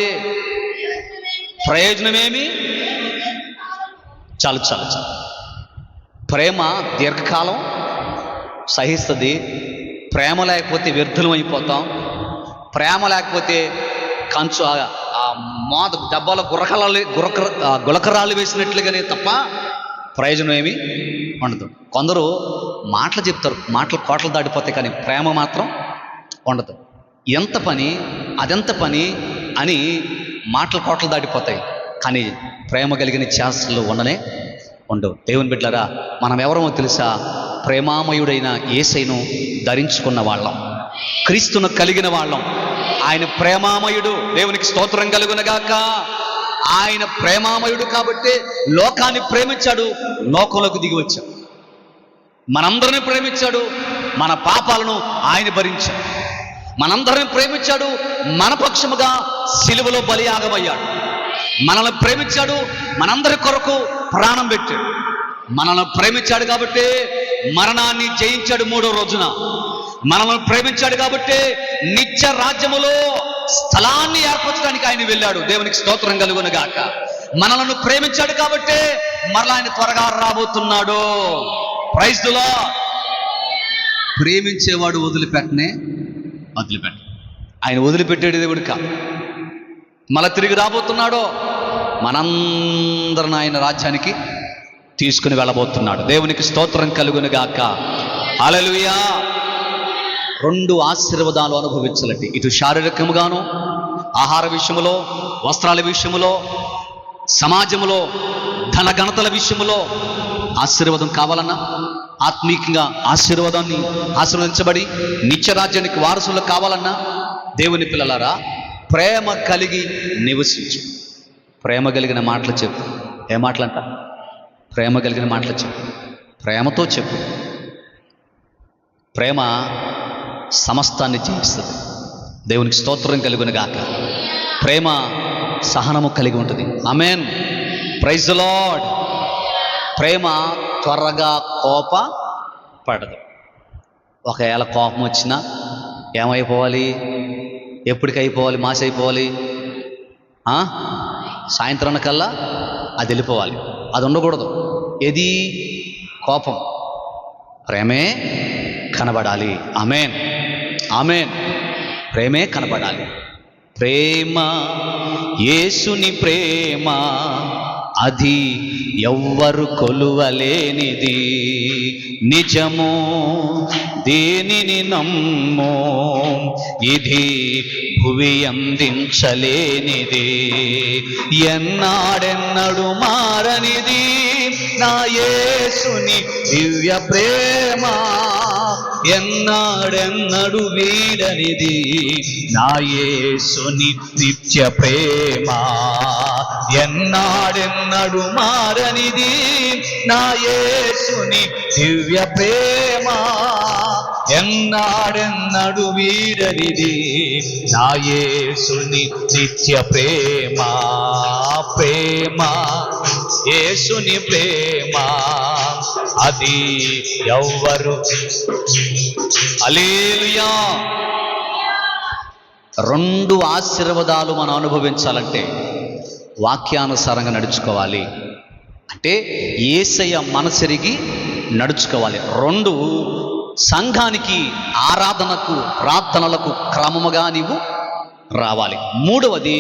ప్రయోజనమేమి? చాలు. ప్రేమ దీర్ఘకాలం సహిస్తుంది. ప్రేమ లేకపోతే వ్యర్థులం అయిపోతాం. ప్రేమ లేకపోతే కంచు డబ్బాలో గులకరాళ్ళు వేసినట్లుగానే తప్ప ప్రయోజనం ఏమి ఉండదు. కొందరు మాటలు చెప్తారు, మాటలు కోటలు దాటిపోతాయి, కానీ ప్రేమ మాత్రం ఉండదు. ఎంత పని, అదెంత పని అని మాటలు కోటలు దాటిపోతాయి, కానీ ప్రేమ కలిగిన చేష్టలు ఉండవు. దేవుని బిడ్డలారా, మనం ఎవరమో తెలుసా? ప్రేమామయుడైన యేసయ్యను ధరించుకున్న వాళ్ళం, క్రీస్తును కలిగిన వాళ్ళం. ఆయన ప్రేమామయుడు. దేవునికి స్తోత్రం కలుగునగాక. ఆయన ప్రేమామయుడు కాబట్టి లోకాన్ని ప్రేమించాడు, లోకంలోకి దిగి వచ్చాడు. మనందరిని ప్రేమించాడు, మన పాపాలను ఆయన భరించాడు. మనందరిని ప్రేమించాడు, మన పక్షముగా సిలువలో బలియాగమయ్యాడు. మనల్ని ప్రేమించాడు, మనందరి కొరకు ప్రాణం పెట్టాడు. మనల్ని ప్రేమించాడు కాబట్టి మరణాన్ని జయించాడు 3వ రోజున. మనల్ని ప్రేమించాడు కాబట్టి నిత్య రాజ్యములో స్థలాన్ని ఏర్పరచడానికి ఆయన వెళ్ళాడు. దేవునికి స్తోత్రం కలుగునుగాక. మనలను ప్రేమించాడు కాబట్టి మరలా ఆయన త్వరగా రాబోతున్నాడు. Praise the Lord. ప్రేమించేవాడు వదిలిపెట్ట ఆయన వదిలిపెట్టాడు దేవుడు కాదు. మళ్ళా తిరిగి రాబోతున్నాడు. మనందరిని ఆయన రాజ్యానికి తీసుకుని వెళ్ళబోతున్నాడు. దేవునికి స్తోత్రం కలుగునుగాక. హల్లెలూయా. 2 ఆశీర్వాదాలు అనుభవించాలంటే, ఇటు శారీరకముగాను, ఆహార విషయములో, వస్త్రాల విషయములో, సమాజములో, ధనఘనతల విషయములో ఆశీర్వాదం కావాలన్నా, ఆత్మీయంగా ఆశీర్వదించబడి నిత్యరాజ్యానికి వారసులు కావాలన్నా, దేవుని పిల్లలారా, ప్రేమ కలిగి నివసించు. ప్రేమ కలిగిన మాటలు చెప్పు. ఏ మాటలంట? ప్రేమ కలిగిన మాటలు చెప్పు. ప్రేమతో చెప్పు. ప్రేమ సమస్తాన్ని జయిస్తుంది. దేవునికి స్తోత్రం కలుగునుగాక. ప్రేమ సహనము కలిగి ఉంటుంది. ఆమేన్. Praise the Lord. ప్రేమ త్వరగా కోపపడదు. ఒకవేళ కోపం వచ్చినా ఏమైపోవాలి? ఎప్పటికి అయిపోవాలి? మాసి అయిపోవాలి? సాయంత్రం కల్లా అది వెళ్ళిపోవాలి. అది ఉండకూడదు. ఏది? కోపం. ప్రేమే కనబడాలి. ఆమేన్. ప్రేమే కనబడాలి. ప్రేమ, యేసుని ప్రేమ అది ఎవ్వరు కొలువలేనిది. నిజము దేనిని నమ్మో, ఇది భువి అందించలేనిది. ఎన్నాడెన్నడు మారనిది నా యేసుని దివ్య ప్రేమ, ఎన్నాడెన్నడు వీడనిది నా యేసుని నిత్య ప్రేమ. ఎన్నాడెన్నడు మారనిది నా యేసుని దివ్య ప్రేమ, ఎన్నాడెన్నడు వీడనిది నా యేసుని నిత్య ప్రేమ. ప్రేమ యేసుని ప్రేమ, అది ఎవ్వరు. హల్లెలూయా. 2 ఆశీర్వాదాలు మనం అనుభవించాలంటే వాక్యానుసారంగా నడుచుకోవాలి. అంటే యేసయ్య మనసెరిగి నడుచుకోవాలి. 2 సంఘానికి, ఆరాధనకు, ప్రార్థనలకు క్రమముగా నీవు రావాలి. 3వది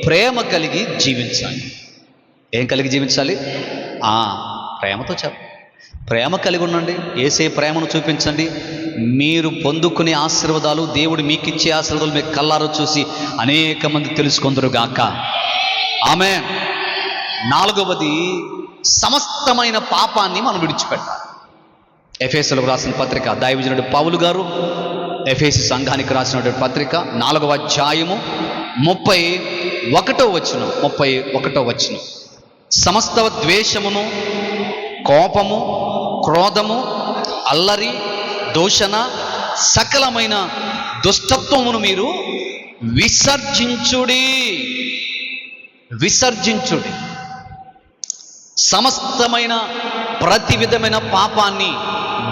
ప్రేమ కలిగి జీవించాలి. ఏం కలిగి జీవించాలి? ప్రేమతో చెప్ప ప్రేమ కలిగి ఉండండి. యేసే ప్రేమను చూపించండి. మీరు పొందుకునే ఆశీర్వాదాలు, దేవుడు మీకు ఇచ్చే ఆశీర్వాదాలు మీకు కళ్ళారో చూసి అనేక మంది తెలుసుకొందురుగాక. ఆమేన్. 4వది సమస్తమైన పాపాన్ని మనం విడిచిపెట్టాలి. ఎఫెసీయులకు రాసిన పత్రిక, దైవజనుడు పౌలు గారు ఎఫెసీ సంఘానికి రాసినటువంటి పత్రిక 4వ అధ్యాయము 31వ వచనం. సమస్త ద్వేషమును, కోపము, క్రోధము, అల్లరి, దూషణ, సకలమైన దుష్టత్వమును మీరు విసర్జించుడి. సమస్తమైన ప్రతి విధమైన పాపాన్ని,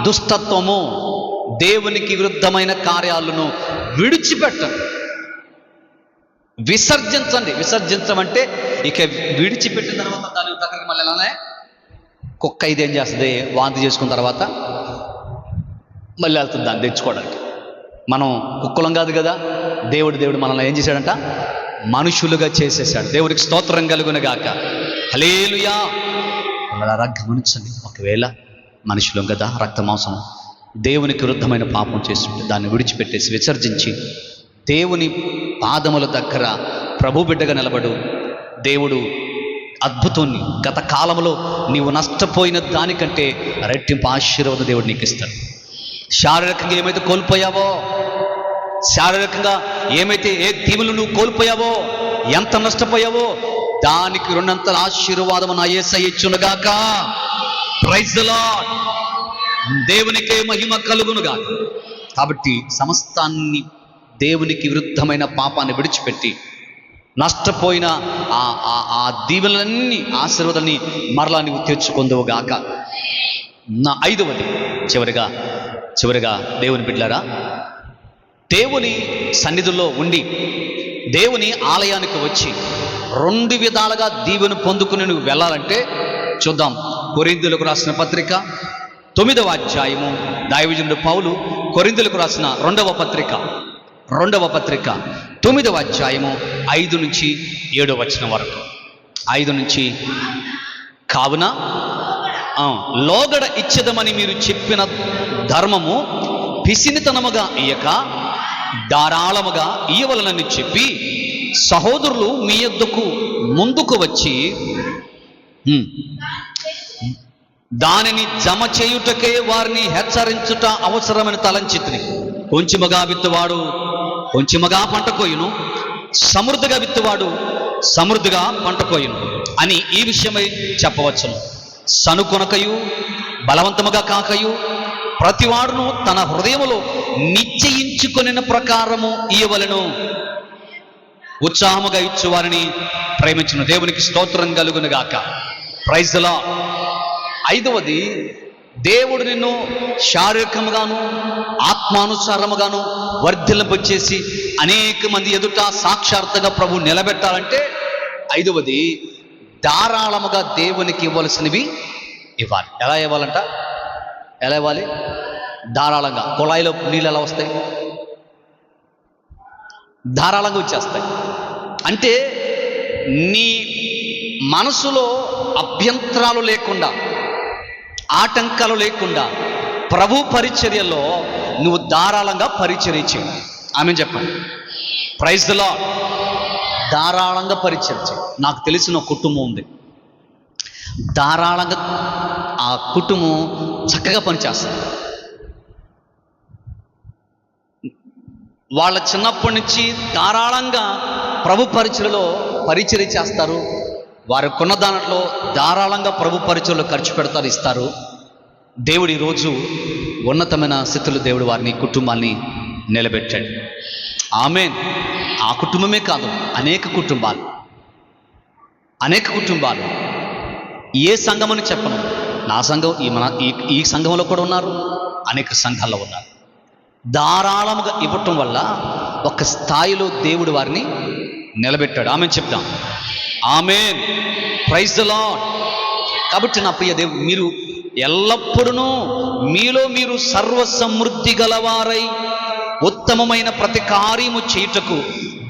దుష్టత్వము, దేవునికి విరుద్ధమైన కార్యాలను విడిచిపెట్టండి. విసర్జించమంటే ఇక విడిచిపెట్టిన తర్వాత దాని దగ్గరికి మళ్ళీ ఎలానే కుక్క ఇదేం చేస్తుంది, వాంతి చేసుకున్న తర్వాత మళ్ళీ వెళ్తుంది దాన్ని తెచ్చుకోవడానికి. మనం కుక్కలం కాదు కదా. దేవుడు మనల్ని ఏం చేశాడంట? మనుషులుగా చేసేసాడు. దేవుడికి స్తోత్రం కలుగునుగాక. హల్లెలూయా. అలా గమనించండి. ఒకవేళ మనుషులం కదా, రక్త మాంసం, దేవునికి విరుద్ధమైన పాపం చేస్తుంటే దాన్ని విడిచిపెట్టేసి విసర్జించి దేవుని పాదముల దగ్గర ప్రభు బిడ్డగా నిలబడు. దేవుడు అద్భుతాన్ని, గత కాలంలో నీవు నష్టపోయిన దానికంటే రెట్టింపు ఆశీర్వాద దేవుడు నీకు ఇస్తాడు. శారీరకంగా ఏమైతే కోల్పోయావో, శారీరకంగా ఏమైతే ఏ దీవులు నువ్వు కోల్పోయావో, ఎంత నష్టపోయావో, దానికి 2 ఆశీర్వాదము నా యేసయ్య ఇచ్చునుగాక. Praise the Lord. దేవునికే మహిమ కలుగునుగాక. కాబట్టి సమస్తాన్ని, దేవునికి విరుద్ధమైన పాపాన్ని విడిచిపెట్టి నష్టపోయిన ఆ దీవెనలన్నీ, ఆశీర్వాదాన్ని మరలా నీవు తెచ్చుకొందువుగాక. 5వది చివరిగా దేవుని బిడ్డలారా, దేవుని సన్నిధిలో ఉండి దేవుని ఆలయానికి వచ్చి 2 విధాలుగా దీవెను పొందుకుని నువ్వు వెళ్ళాలంటే చూద్దాం. కొరింథీయులకు రాసిన పత్రిక 9వ అధ్యాయము, దైవజనుడు పౌలు కొరింథీయులకు రాసిన 2వ పత్రిక 9వ అధ్యాయము 5 నుంచి 7వ వచనం వరకు. 5 నుంచి, కావున లోగడ ఇచ్చేదమని మీరు చెప్పిన ధర్మము పిసినితనముగా ఇయ్యక ధారాళముగా ఇయ్యవలనని చెప్పి సహోదరులు మీ యొద్దకు ముందుకు వచ్చి దానిని జమ చేయుటకే వారిని హెచ్చరించుట అవసరమని తలంచితిని. కొంచెముగా విత్తువాడు కొంచెముగా పంట కోయును, సమృద్ధిగా విత్తువాడు సమృద్ధిగా పంట కోయును అని ఈ విషయమై చెప్పవచ్చును. సనుకొనకయు బలవంతముగా కాకయు ప్రతివాడును తన హృదయములో నిశ్చయించుకొనిన ప్రకారము ఇయ్యవలెను. ఉత్సాహముగా ఇచ్చు వారిని ప్రేమించును. దేవునికి స్తోత్రం కలుగునుగాక. Praise the lord. 5వది, దేవుడు నిన్ను శారీరకముగాను ఆత్మానుసారముగాను వర్ధిల్లింపచేసి అనేక మంది ఎదుట సాక్షాత్తుగా ప్రభు నిలబెట్టాలంటే 5వది, ధారాళముగా దేవునికి ఇవ్వాల్సినవి ఇవ్వాలి. ఎలా ఇవ్వాలంట? ఎలా ఇవ్వాలి? ధారాళంగా. కుళాయిలో నీళ్ళు ఎలా వస్తాయి? ధారాళంగా వచ్చేస్తాయి. అంటే నీ మనసులో అభ్యంతరాలు లేకుండా, ఆటంకాలు లేకుండా ప్రభు పరిచర్యలో నువ్వు ధారాళంగా పరిచర్య చేయి. ఆమె చెప్పండి. Praise the Lord. ధారాళంగా పరిచర్య చేయి. నాకు తెలిసిన కుటుంబం ఉంది, ధారాళంగా ఆ కుటుంబం చక్కగా పనిచేస్తుంది. వాళ్ళ చిన్నప్పటి నుంచి ధారాళంగా ప్రభు పరిచర్యలో పరిచర్య చేస్తారు. వారికి ఉన్న దాంట్లో ధారాళంగా ప్రభు పరిచర్యలో ఖర్చు పెడతారు, ఇస్తారు. దేవుడు ఈరోజు ఉన్నతమైన స్థితిలో దేవుడు వారిని కుటుంబాన్ని నిలబెట్టాడు. ఆమేన్. ఆ కుటుంబమే కాదు, అనేక కుటుంబాలు. ఏ సంఘమని చెప్పను, నా సంఘం ఈ సంఘంలో కూడా ఉన్నారు, అనేక సంఘాల్లో ఉన్నారు. ధారాళముగా ఇవ్వటం వల్ల ఒక స్థాయిలో దేవుడు వారిని నిలబెట్టాడు. ఆమెన్ చెప్తాం. ఆమేన్. Praise the Lord. కాబట్టి నా ప్రియ దేవుడు, మీరు ఎల్లప్పుడూ మీలో మీరు సర్వ సమృద్ధి గలవారై ఉత్తమమైన ప్రతి కార్యము చేయుటకు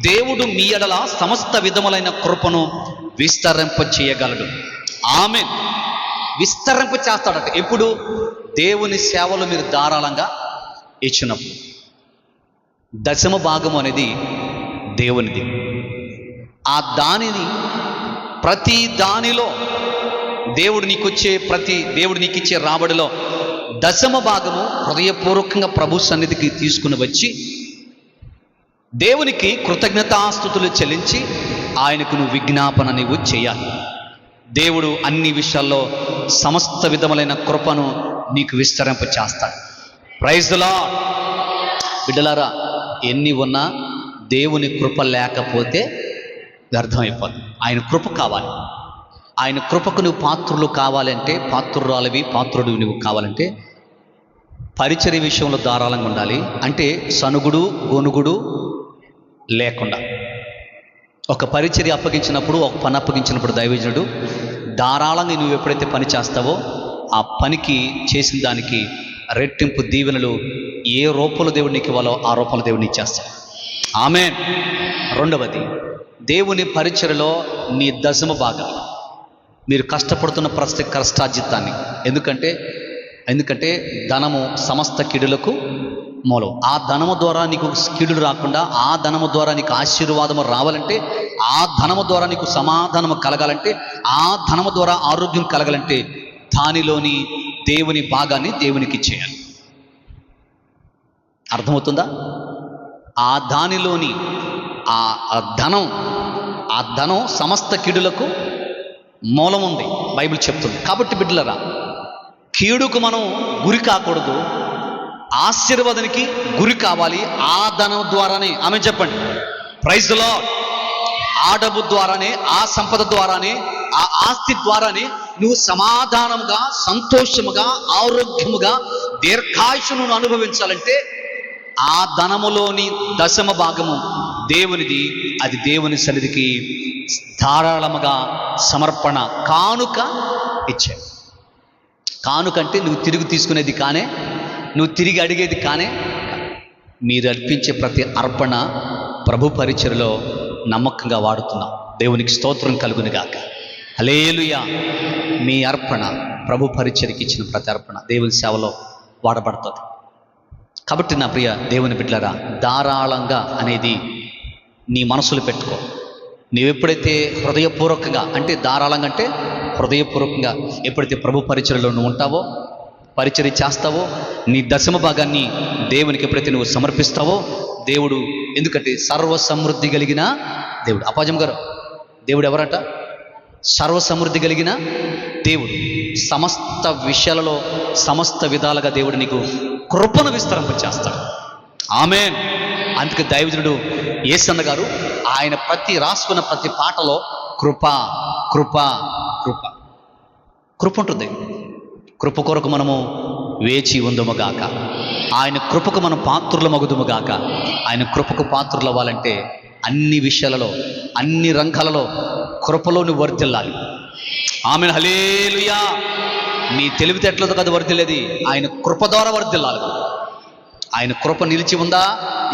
దేవుడు మీ ఎడల సమస్త విధములైన కృపను విస్తరింప చేయగలడు. ఆమేన్. విస్తరింప చేస్తాడట. ఎప్పుడు? దేవుని సేవలు మీరు ధారాళంగా ఇచ్చినప్పుడు. దశమ భాగం అనేది దేవునిది. ఆ దానిని ప్రతి దానిలో దేవుడు నీకు ఇచ్చే రాబడిలో దశమ భాగము హృదయపూర్వకంగా ప్రభు సన్నిధికి తీసుకుని వచ్చి దేవునికి కృతజ్ఞతాస్తుతులు చెల్లించి ఆయనకు నువ్వు విజ్ఞాపన నీవు చేయాలి. దేవుడు అన్ని విషయాల్లో సమస్త విధములైన కృపను నీకు విస్తరింప చేస్తాడు. Praise the Lord. బిడ్డలారా, ఎన్ని ఉన్నా దేవుని కృప లేకపోతే వ్యర్థమైపోతుంది. ఆయన కృప కావాలి. ఆయన కృపకు నువ్వు పాత్రులు కావాలంటే, పాత్రుడు నువ్వు కావాలంటే పరిచర్య విషయంలో ధారాళంగా ఉండాలి. అంటే సనుగుడు గొనుగుడు లేకుండా. ఒక పరిచర్య అప్పగించినప్పుడు, ఒక పని అప్పగించినప్పుడు దైవజనుడు ధారాళంగా నువ్వు ఎప్పుడైతే పని చేస్తావో ఆ పనికి చేసిన దానికి రెట్టింపు దీవెనలు ఏ రూపంలో దేవుడు నీకు ఇవ్వాలో ఆ రూపంలో దేవుడిని ఇచ్చేస్తాడు. ఆమేన్. రెండవది, దేవుని పరిచర్యలో నీ దశమ భాగం మీరు కష్టపడుతున్న కష్టార్జితాన్ని. ఎందుకంటే ధనము సమస్త కీడులకు మూలం. ఆ ధనము ద్వారా నీకు కీడులు రాకుండా, ఆ ధనము ద్వారా నీకు ఆశీర్వాదము రావాలంటే, ఆ ధనము ద్వారా నీకు సమాధానము కలగాలంటే, ఆ ధనము ద్వారా ఆరోగ్యం కలగాలంటే దానిలోని దేవుని భాగాన్ని దేవునికి ఇచ్చేయాలి. అర్థమవుతుందా? ఆ దానిలోని ఆ ధనం సమస్త కీడులకు మూలం ఉంది, బైబిల్ చెప్తుంది. కాబట్టి బిడ్డలరా, కీడుకు మనం గురి కాకూడదు, ఆశీర్వాదానికి గురి కావాలి. ఆ ధనం ద్వారానే. ఆమె చెప్పండి. Praise the lord. ఆ డబ్బు ద్వారానే, ఆ సంపద ద్వారానే, ఆ ఆస్తి ద్వారానే నువ్వు సమాధానముగా, సంతోషముగా, ఆరోగ్యముగా, దీర్ఘాయుషును అనుభవించాలంటే ఆ ధనములోని దశమ భాగము దేవునిది. అది దేవుని సన్నిధికి ధారాళముగా సమర్పణ కానుక ఇచ్చే. కానుకంటే నువ్వు తిరిగి తీసుకునేది కానే, నువ్వు తిరిగి అడిగేది కానే. మీరు అర్పించే ప్రతి అర్పణ ప్రభు పరిచర్యలో నమ్మకంగా వాడుతున్నాం. దేవునికి స్తోత్రం కలుగునుగాక. హల్లెలూయా. మీ అర్పణ ప్రభు పరిచర్యకి ఇచ్చిన ప్రతి అర్పణ దేవుని సేవలో వాడబడుతుంది. కాబట్టి నా ప్రియ దేవుని బిడ్డలారా, ధారాళంగా అనేది నీ మనసులో పెట్టుకో. నీవెప్పుడైతే హృదయపూర్వకంగా, అంటే ధారాళంగా అంటే హృదయపూర్వకంగా ఎప్పుడైతే ప్రభు పరిచర్యలో నువ్వు ఉంటావో, పరిచర్య చేస్తావో, నీ దశమ భాగాన్ని దేవునికి ఎప్పుడైతే నువ్వు సమర్పిస్తావో, దేవుడు, ఎందుకంటే సర్వ సమృద్ధి కలిగిన దేవుడు. అపాజం గారు, దేవుడు ఎవరట? సర్వ సమృద్ధి కలిగిన దేవుడు. సమస్త విషయాలలో సమస్త విధాలుగా దేవుడు నీకు కృపను విస్తరింప చేస్తాడు. ఆమేన్. అందుకే దైవజనుడు యేసన్న గారు ఆయన రాసుకున్న ప్రతి పాటలో కృప కృప కృప కృప ఉంటుంది. కృప కొరకు మనము వేచి ఉందుముగాక. ఆయన కృపకు మనం పాత్రులమగుదుముగాక. ఆయన కృపకు పాత్రులు అవ్వాలంటే అన్ని విషయాలలో, అన్ని రంగాలలో కృపలో నువ్వు వర్ధిల్లాలి. ఆమెన్. హల్లెలూయా. నీ తెలివితేటలతో కాదు వర్ధిల్లేది, ఆయన కృప ద్వారా వర్ధిల్లాలి. ఆయన కృప నిలిచి ఉందా,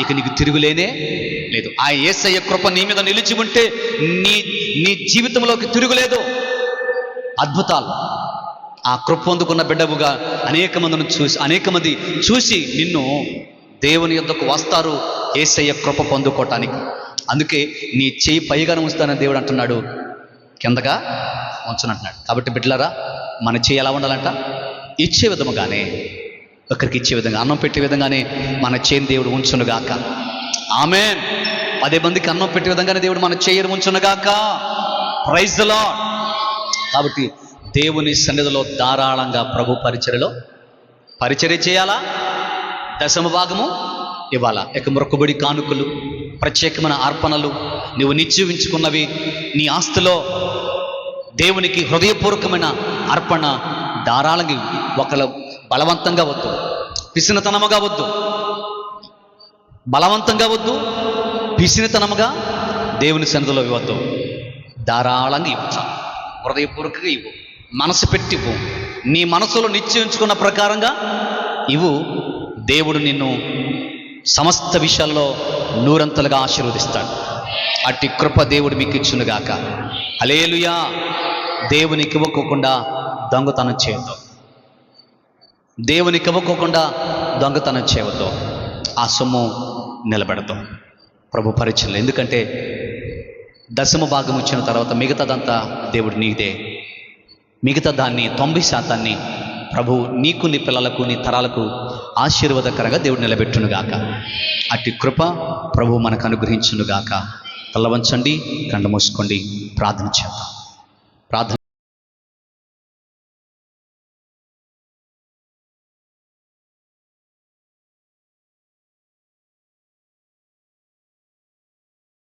ఇక నీకు తిరుగులేనే లేదు. ఆ యేసయ్య కృప నీ మీద నిలిచి ఉంటే నీ జీవితంలోకి తిరుగులేదు. అద్భుతాలు. ఆ కృప పొందుకున్న బిడ్డవుగా అనేక మంది చూసి నిన్ను దేవుని యొద్దకు వస్తారు యేసయ్య కృప పొందుకోవటానికి. అందుకే నీ చేయి పైగానే ఉంచుతానని దేవుడు అంటున్నాడు, కిందగా ఉంచనంటున్నాడు. కాబట్టి బిడ్డలారా, మన చేయి ఎలా ఉండాలంట? ఇచ్చే విధముగానే, ఒకరికి ఇచ్చే విధంగా, అన్నం పెట్టే విధంగానే మన చేయిని దేవుడు ఉంచునుగాక. ఆమేన్. 10 మందికి అన్నం పెట్టే విధంగానే దేవుడు మన చేయని ఉంచునుగాక. Praise the Lord. కాబట్టి దేవుని సన్నిధిలో ధారాళంగా ప్రభు పరిచర్య చేయాలా, దశమ భాగము ఇవ్వాలా. ఇక మొక్కుబడి కానుకలు, ప్రత్యేకమైన అర్పణలు, నువ్వు నిశ్చయించుకున్నవి, నీ ఆస్తిలో దేవునికి హృదయపూర్వకమైన అర్పణ ధారాళంగా. ఒకరు బలవంతంగా వద్దు, పిసినతనముగా వద్దు, బలవంతంగా వద్దు, పిసినతనముగా దేవుని సన్నిధిలో ఇవ్వద్దు. ధారాళంగా ఇవ్వచ్చు, హృదయపూర్వకంగా ఇవ్వు, మనసు పెట్టి ఇవ్వు, నీ మనసులో నిశ్చయించుకున్న ప్రకారంగా ఇవ్వు. దేవుడు నిన్ను సమస్త విషయాల్లో నూరంతలుగా ఆశీర్వదిస్తాడు. అట్టి కృప దేవుడు మీకు ఇచ్చునుగాక. హల్లెలూయా. దేవునికి ఇవ్వకోకుండా దొంగతనం చేయొద్దు. దేవునికి ఇవ్వకోకుండా దొంగతనం చేయవద్దు. ఆ సొమ్ము నిలబెడతాం ప్రభు పరిచయంలో. ఎందుకంటే దశమ భాగం ఇచ్చిన తర్వాత మిగతాదంతా దేవుడు నీదే. మిగతా దాన్ని 90% ప్రభు నీకు, నీ పిల్లలకు, నీ తరాలకు ఆశీర్వాదకరంగా దేవుడు నిలబెట్టునుగాక. అట్టి కృప ప్రభు మనకు అనుగ్రహించునుగాక. తల వంచండి, కళ్ళు మూసుకోండి, ప్రార్థన చేద్దాం. ప్రార్థన